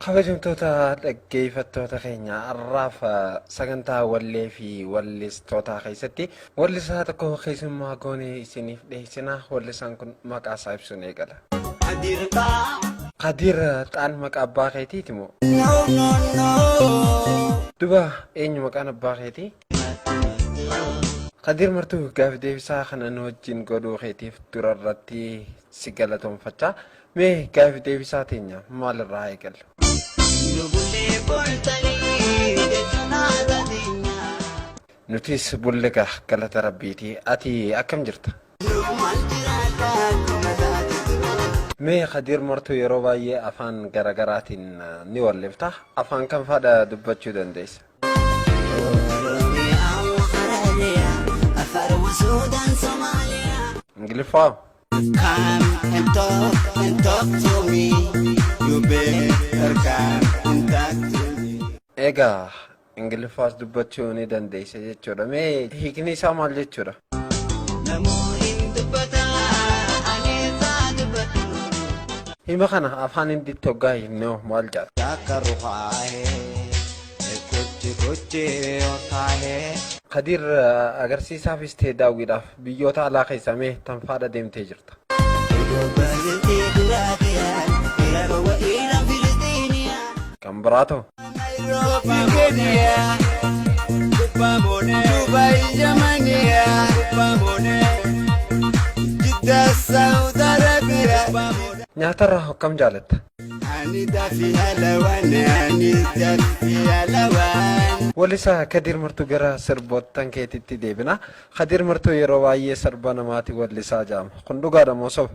kabajamtoota dhaggeeffattoota keenya har'aaf sagantaa wallee fi wallistoota keessatti wallisaa tokko keessummaa goonee isiniif dhiyeessina. Wallisaan kun maqaa isaa ibsuun eegala. Qadir xaan maqaa abbaa keetiiti moo? Duba eenyu maqaan abbaa keetii? Qadir martuu gaaffii deebisaa kana nu wajjin godhuu keetiif durarratti si galatoomfachaa. Mee gaaffii deebisaa teenya maalirraa eegalla? Nutis bulliga galata rabbiiti. Ati akkam jirta? Mee Qadir martuu yeroo baay'ee afaan garagaraatiin ni wallifta. Afaan kam faadha dubbachuu dandeessa? Ingiliffaa? Come and talk to me. You better come and talk to me. Ega Ingiliffaas dubbachuu ni dandeessa jechuudha. Mee hiikni isaa maal jechuudha? Hima kana afaan Hindiitti hoggaa hinnoo maal jedha? Qadir agarsiisaafis ta'e daawwiidhaaf biyyoota alaa keessa mee tan faadha deemtee jirta? Kan biraa ta'u? Nyaatarraa akkam jaalatta? Wallisaa Qadir martuu gara sirboottan keetitti deebina. Qadir martuu yeroo baay'ee sirba namaati wallisaa jedhama. Kun dhugaadha moo soba?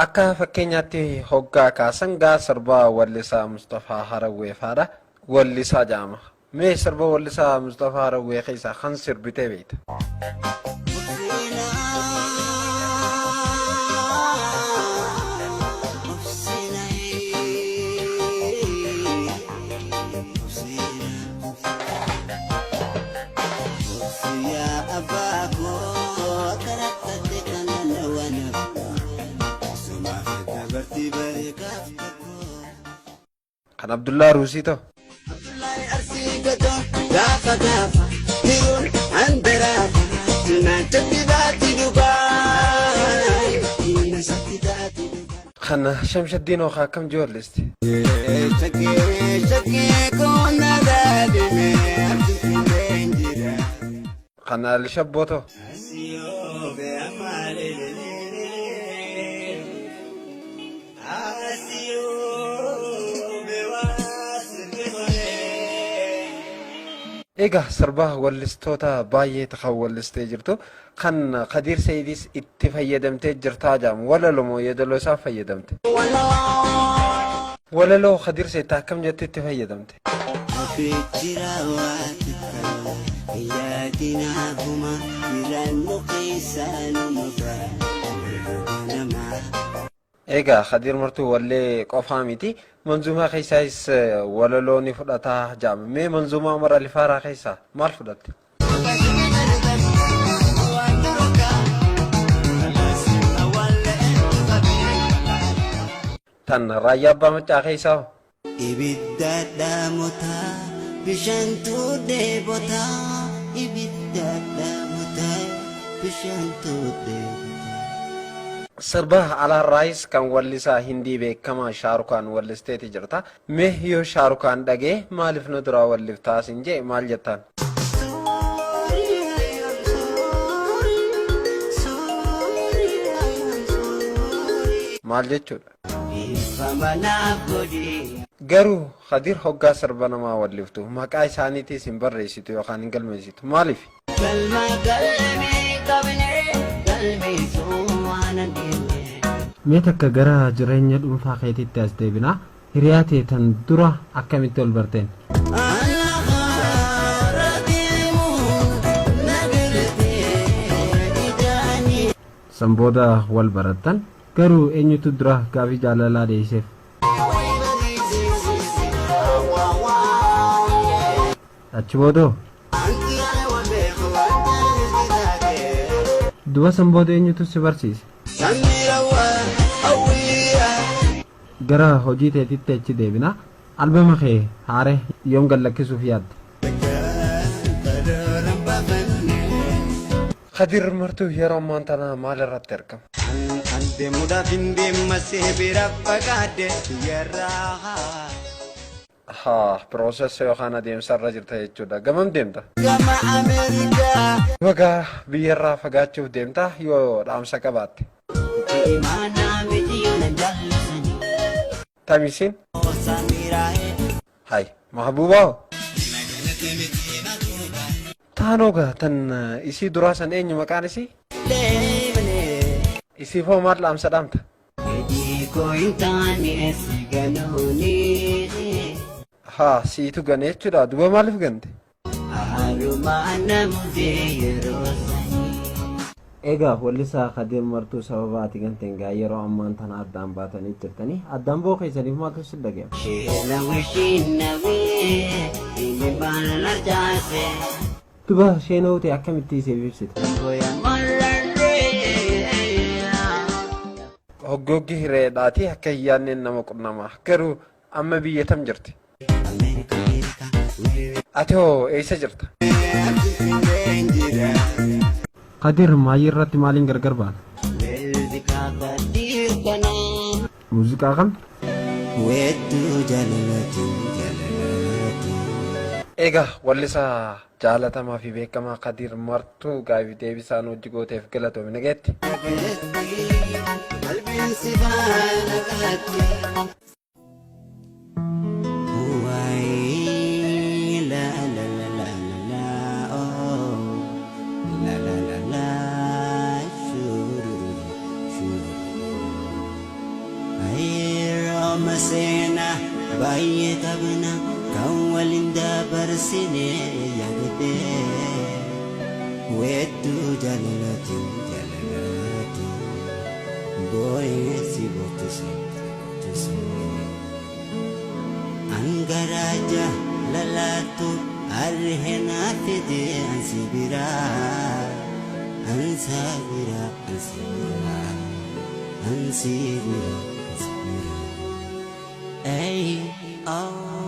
Akka fakkeenyaatti hoggaa kaasan gaa sirba wallisaa Mustafaa Harawwee faadha wallisaa jedhama. Mee sirba wallisaa Mustafaa Harawwee keessaa kan sirbitee beekta? Kan Abdullah Rusi ta'u? Kan Shamshaddin Okaa akkam joollisti? Kan Alishabboo ta'u? Egaa sirba wallistoota baay'ee ta'an wallistee jirtu kan Qadir Sayyidis itti fayyadamtee jirtaa jedhamu walaloo moo yeedaloo isaa fayyadamte? Walaloo Qadir Sayyid akkam jettee itti fayyadamte? Egaa Qadir martuu wallee qofaa miti manzuumaa keessaas walaloo ni fudhataa jedhama. Mee manzuumaa Umar Alifaaraa keessaa maal fudhatte? Tan Raayyaa Abbaa Maccaa keessaa hoo? Ibidda dhaamotaa bishaantuu deebotaa ibidda dhaamotaa bishaantuu deebotaa. Sirba Alaarraayis kan wallisaa Hindii beekamaa Shaarukaan wallisteeti jirta. Mee yoo Shaarukaan dhagee maaliif nu duraa walliftaa sin jee maal jettaan? Maal jechuudha? Garuu Qadir hoggaa sirba namaa walliftu maqaa isaaniitiis hin barreessitu yookaan hin galmeessitu maaliif? Mee takka gara jireenya dhuunfaa keetitti as deebina. Hiriyaa teetan dura akkamitti ol barteen? San booda wal barattan garuu eenyutu dura gaaffii jaalalaa dhiyeesseef? Achi boodoo? Duba san booda eenyutu si barsiise? gara hojii teetitti achi deebina albama kee haare yoom gallakkisuuf yaadde Khadir martuu yeroo ammaan tana maal irratti argama Ante muda finde masebira pagade yerraha haa piroosessi yookaan adeemsa irra jirta jechuudha gamam deemta Gama Amerika wagaa biyyarraa fagaachuuf deemta yoo dhaamsa qabaatte Imana bidiyona jallisani tamisiin Samirae hay mahbubaa taanooga tan isii duraa san eenyu maqaan isii Lebne isii foo maal dhaamsa dhaamta Edi kointani esiganoni haa siitu gane jechuudha duba maaliif gante Aruma namude yerosani egaa wallisaa Khadir martuu sababaati ganteen gaa yeroo ammaan tana addaan baatanii jirtanii addaan boo keessaniif maaltu si dhaga'e Shena wishinawe Ine balala jase duba sheenoo ta'e akkamitti isee ibsite Goya malare hoggoggi hireedhaati akka hiyyaanneen nama qunnamaa garuu amma biyya tam jirti America ati hoo eessa jirta Khadir maayii irratti maaliin gargar baana muuziqaa kam Wetu jalalati egaa wallisaa jaalatamaa fi beekamaa Khadir martuu gaafii deebisaan hojii gooteef galatoomi nageetti Qalbiin sifaana qatte la la la la la oh la la la la shuru ayro masena baye tabna kawalinda barsine yagde wetu jalalati boy si botusi Angaraja lalatu arhena fide ansibira ansabira ansibira ansibira ay oh